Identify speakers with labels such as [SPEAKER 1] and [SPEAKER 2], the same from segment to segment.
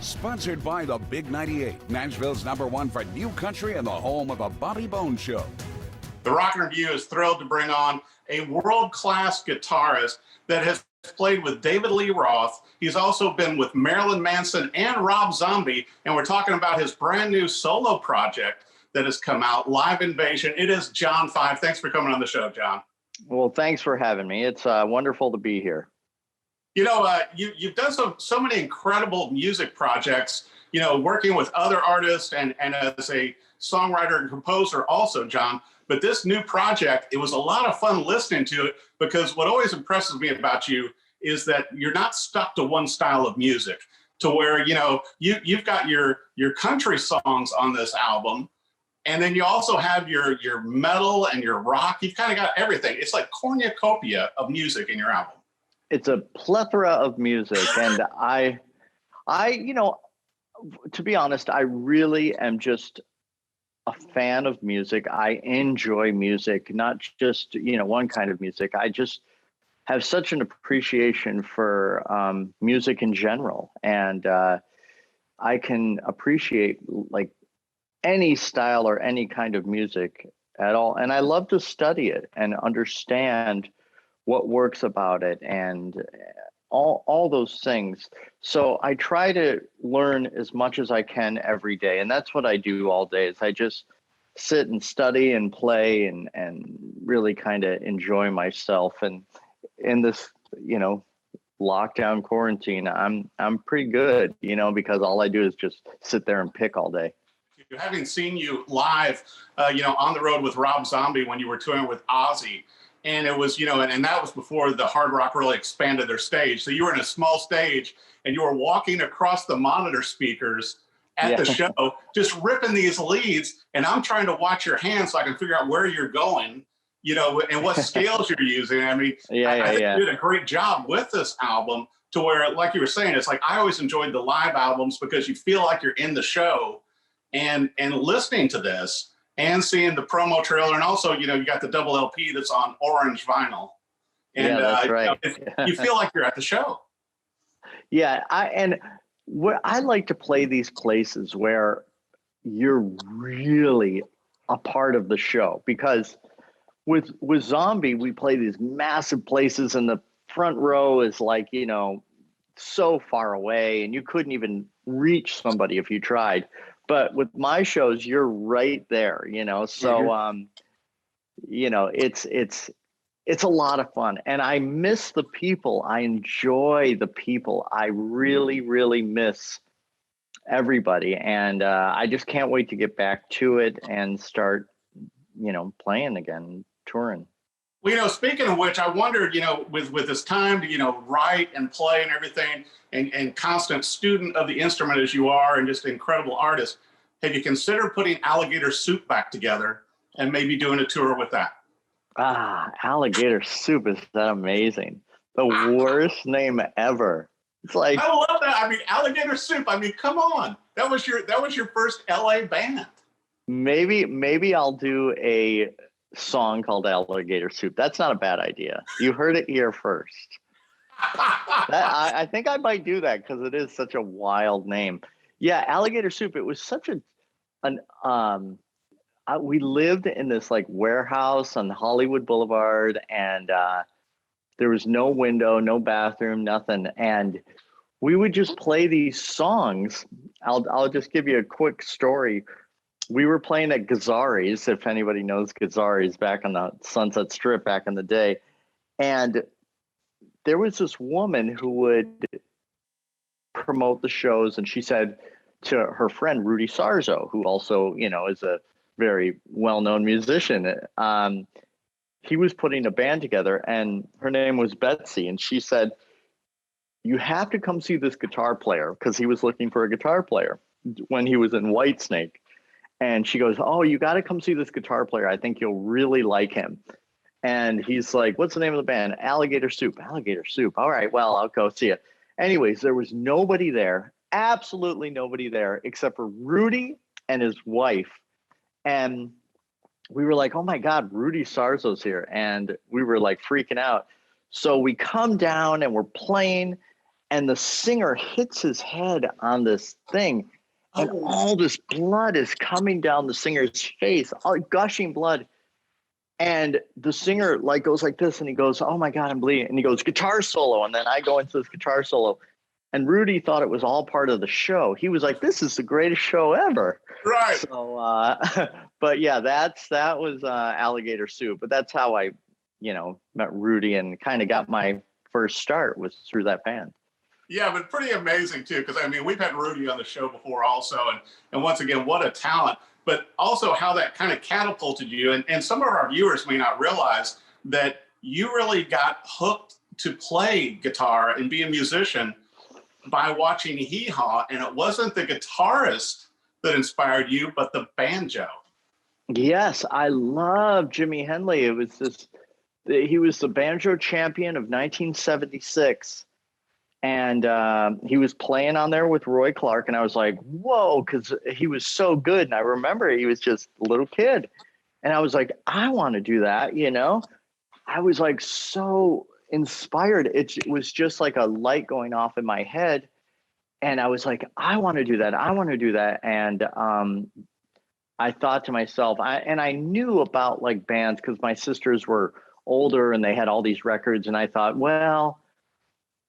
[SPEAKER 1] Sponsored by the Big 98, Nashville's #1 for new country and the home of the Bobby Bones Show.
[SPEAKER 2] The Rock and Review is thrilled to bring on a world-class guitarist that has played with David Lee Roth. He's also been with Marilyn Manson and Rob Zombie, and we're talking about his brand new solo project that has come out, Live Invasion. It is John Five. Thanks for coming on the show, John.
[SPEAKER 3] Well, thanks for having me. It's wonderful to be here.
[SPEAKER 2] You know, you've done so many incredible music projects, you know, working with other artists and as a songwriter and composer also, John. But this new project, it was a lot of fun listening to it, because what always impresses me about you is that you're not stuck to one style of music, to where, you know, you've got your country songs on this album, and then you also have your metal and your rock. You've kind of got everything. It's like cornucopia of music in your album.
[SPEAKER 3] It's a plethora of music, and I, you know, to be honest, I really am just a fan of music. I enjoy music, not just, you know, one kind of music. I just have such an appreciation for music in general, and I can appreciate like any style or any kind of music at all, and I love to study it and understand what works about it and all those things. So I try to learn as much as I can every day. And that's what I do all day, is I just sit and study and play and really kind of enjoy myself. And in this, you know, lockdown quarantine, I'm pretty good, you know, because all I do is just sit there and pick all day.
[SPEAKER 2] Having seen you live, you know, on the road with Rob Zombie when you were touring with Ozzy, and it was, you know, and that was before the hard rock really expanded their stage. So you were in a small stage and you were walking across the monitor speakers at the show, just ripping these leads. And I'm trying to watch your hands so I can figure out where you're going, you know, and what scales you're using. I mean, I think you did a great job with this album, to where, like you were saying, it's like, I always enjoyed the live albums because you feel like you're in the show, and listening to this and seeing the promo trailer. And also, you know, you got the double LP that's on orange vinyl. And
[SPEAKER 3] that's right.
[SPEAKER 2] You know, you feel like you're at the show.
[SPEAKER 3] Yeah. I like to play these places where you're really a part of the show, because with Zombie, we play these massive places and the front row is like, you know, so far away and you couldn't even reach somebody if you tried. But with my shows, you're right there, you know. So, you know, it's a lot of fun, and I miss the people. I enjoy the people. I really, really miss everybody, and I just can't wait to get back to it and start, you know, playing again, touring.
[SPEAKER 2] Well, you know, speaking of which, I wondered, you know, with this time to, you know, write and play and everything, and constant student of the instrument as you are, and just an incredible artist, have you considered putting Alligator Soup back together and maybe doing a tour with that?
[SPEAKER 3] Alligator Soup, is that amazing? The worst name ever. It's like,
[SPEAKER 2] I love that. I mean, Alligator Soup. I mean, come on. That was your first LA band.
[SPEAKER 3] Maybe I'll do a song called Alligator Soup. That's not a bad idea. You heard it here first. I think I might do that because it is such a wild name. Yeah, Alligator Soup. It was such we lived in this like warehouse on Hollywood Boulevard, and there was no window, no bathroom, nothing. And we would just play these songs. I'll just give you a quick story. We were playing at Gazzari's, if anybody knows Gazzari's, back on the Sunset Strip back in the day. And there was this woman who would promote the shows, and she said to her friend Rudy Sarzo, who also, you know, is a very well-known musician, he was putting a band together, and her name was Betsy, and she said, "You have to come see this guitar player," because he was looking for a guitar player when he was in Whitesnake. And she goes, "Oh, you got to come see this guitar player. I think you'll really like him." And he's like, "What's the name of the band?" "Alligator Soup." "Alligator Soup. All right, well, I'll go see it." Anyways, there was nobody there, absolutely nobody there, except for Rudy and his wife. And we were like, "Oh my God, Rudy Sarzo's here." And we were like freaking out. So we come down and we're playing, and the singer hits his head on this thing, and all this blood is coming down the singer's face, all gushing blood. And the singer like goes like this, and he goes, "Oh my God, I'm bleeding." And he goes, "Guitar solo." And then I go into this guitar solo. And Rudy thought it was all part of the show. He was like, "This is the greatest show ever."
[SPEAKER 2] Right.
[SPEAKER 3] So, but yeah, that was Alligator Soup. But that's how I, met Rudy and kind of got my first start was through that band.
[SPEAKER 2] Yeah, but pretty amazing too, because I mean, we've had Rudy on the show before also, and once again, what a talent, but also how that kind of catapulted you. And some of our viewers may not realize that you really got hooked to play guitar and be a musician by watching Hee Haw, and it wasn't the guitarist that inspired you, but the banjo.
[SPEAKER 3] Yes, I love Jimmy Henley. He was the banjo champion of 1976. And he was playing on there with Roy Clark, and I was like, whoa, because he was so good. And I remember he was just a little kid, and I was like, I want to do that. I was like so inspired. It was just like a light going off in my head, and I was like, I want to do that. I want to do that. And I thought to myself, I knew about like bands because my sisters were older and they had all these records, and I thought, well,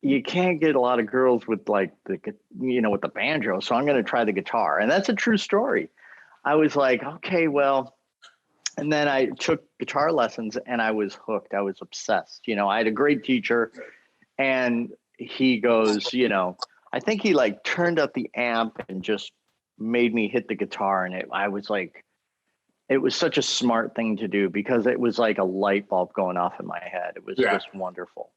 [SPEAKER 3] you can't get a lot of girls with like with the banjo. So I'm going to try the guitar. And that's a true story. I was like, okay, well, and then I took guitar lessons and I was hooked. I was obsessed. I had a great teacher, and he goes, I think he like turned up the amp and just made me hit the guitar. And I was like, it was such a smart thing to do because it was like a light bulb going off in my head. It was just wonderful.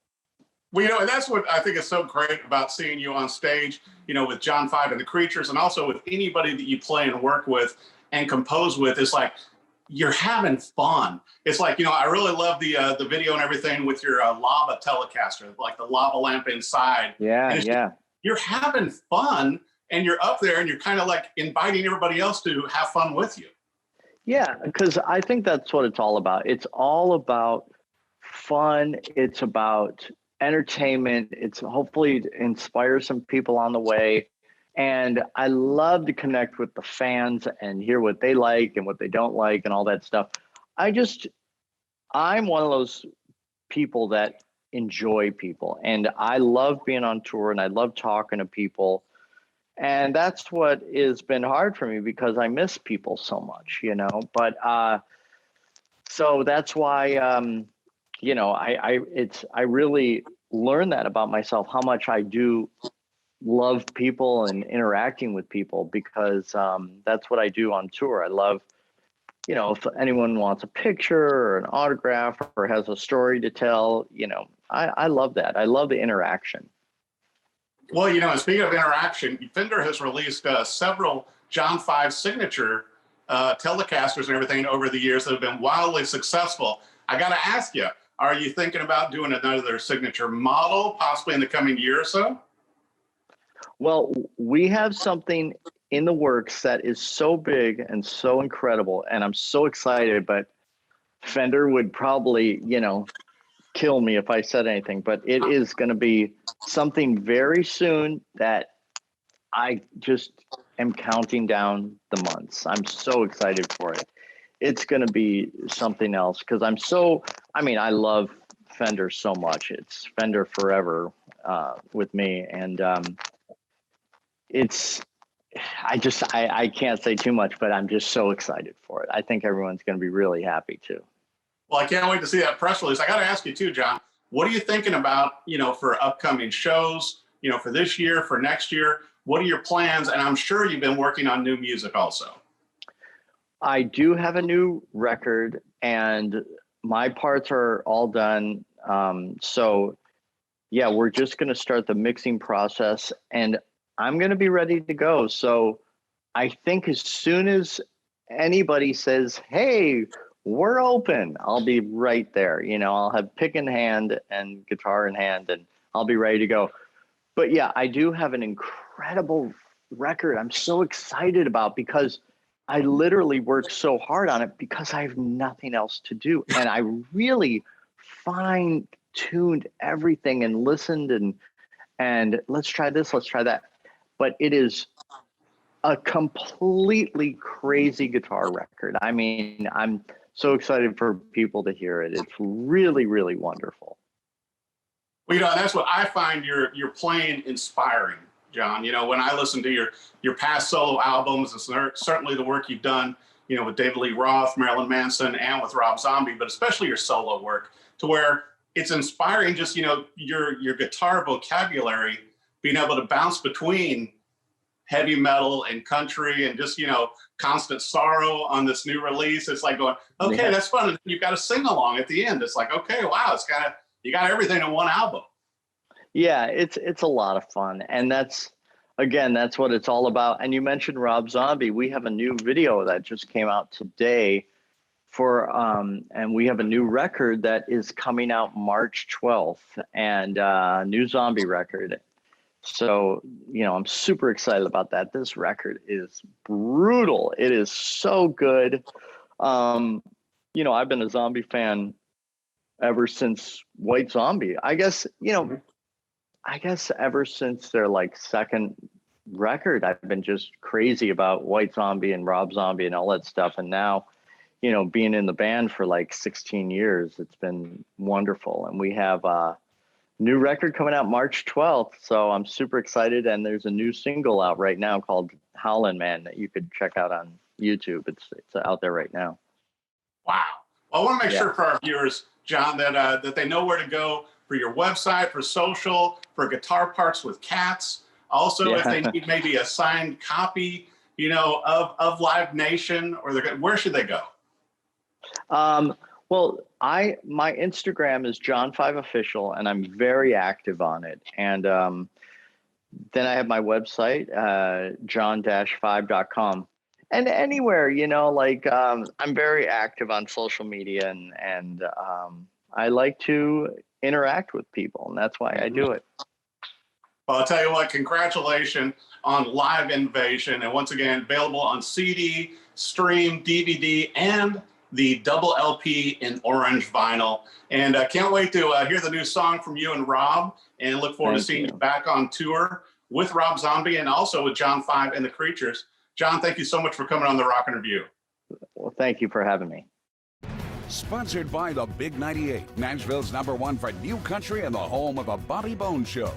[SPEAKER 2] Well, and that's what I think is so great about seeing you on stage, with John Five and the Creatures, and also with anybody that you play and work with and compose with. It's like you're having fun. It's like, I really love the video and everything with your lava Telecaster, like the lava lamp inside.
[SPEAKER 3] Yeah.
[SPEAKER 2] You're having fun, and you're up there, and you're kind of like inviting everybody else to have fun with you.
[SPEAKER 3] Yeah, because I think that's what it's all about. It's all about fun. It's about entertainment. It's hopefully to inspire some people on the way. And I love to connect with the fans and hear what they like and what they don't like and all that stuff. I'm one of those people that enjoy people, and I love being on tour, and I love talking to people. And that's what has been hard for me because I miss people so much, but so that's why, I really learned that about myself, how much I do love people and interacting with people, because that's what I do on tour. I love, if anyone wants a picture or an autograph or has a story to tell, I love that. I love the interaction.
[SPEAKER 2] Well, and speaking of interaction, Fender has released several John Five signature Telecasters and everything over the years that have been wildly successful. I got to ask you, are you thinking about doing another signature model possibly in the coming year or so?
[SPEAKER 3] Well, we have something in the works that is so big and so incredible, and I'm so excited, but Fender would probably, kill me if I said anything, but it is going to be something very soon that I just am counting down the months. I'm so excited for it. It's going to be something else because I love Fender so much. It's Fender forever with me. And I can't say too much, but I'm just so excited for it. I think everyone's going to be really happy too.
[SPEAKER 2] Well, I can't wait to see that press release. I got to ask you too, John, what are you thinking about, for upcoming shows, for this year, for next year? What are your plans? And I'm sure you've been working on new music also.
[SPEAKER 3] I do have a new record, and my parts are all done. So yeah, we're just going to start the mixing process, and I'm going to be ready to go. So I think as soon as anybody says, hey, we're open, I'll be right there. I'll have pick in hand and guitar in hand, and I'll be ready to go. But yeah, I do have an incredible record I'm so excited about because I literally worked so hard on it because I have nothing else to do. And I really fine-tuned everything and listened, and and let's try this, let's try that. But it is a completely crazy guitar record. I mean, I'm so excited for people to hear it. It's really, really wonderful.
[SPEAKER 2] Well, that's what I find your playing inspiring, John. When I listen to your past solo albums, and certainly the work you've done, with David Lee Roth, Marilyn Manson, and with Rob Zombie, but especially your solo work, to where it's inspiring. Just your guitar vocabulary, being able to bounce between heavy metal and country, and just constant sorrow on this new release. It's like going, okay, that's fun. And you've got to sing along at the end. It's like, okay, wow, you got everything in one album.
[SPEAKER 3] Yeah, it's a lot of fun, and that's what it's all about. And you mentioned Rob Zombie. We have a new video that just came out today for and we have a new record that is coming out March 12th, and new Zombie record. So, I'm super excited about that. This record is brutal. It is so good. I've been a Zombie fan ever since White Zombie. I guess ever since their second record, I've been just crazy about White Zombie and Rob Zombie and all that stuff. And now, being in the band for 16 years, it's been wonderful. And we have a new record coming out March 12th. So I'm super excited. And there's a new single out right now called Howlin' Man that you could check out on YouTube. It's out there right now.
[SPEAKER 2] Wow. Well, I want to make sure for our viewers, John, that they know where to go for your website, for social, for Guitar Parts with Cats. Also, if they need maybe a signed copy, of Live Nation, or where should they go?
[SPEAKER 3] Well, my Instagram is John5Official, and I'm very active on it. And then I have my website, john-5.com. And anywhere, I'm very active on social media, and I like to interact with people, and that's why I do it.
[SPEAKER 2] Well, I'll tell you what, congratulations on Live Invasion. And once again, available on CD, stream, DVD, and the double LP in orange vinyl. And I can't wait to hear the new song from you and Rob, and look forward to seeing you back on tour with Rob Zombie and also with John 5 and the Creatures. John, thank you so much for coming on the Rock and Review.
[SPEAKER 3] Well, thank you for having me.
[SPEAKER 1] Sponsored by the Big 98, Nashville's #1 for new country and the home of a Bobby Bones Show.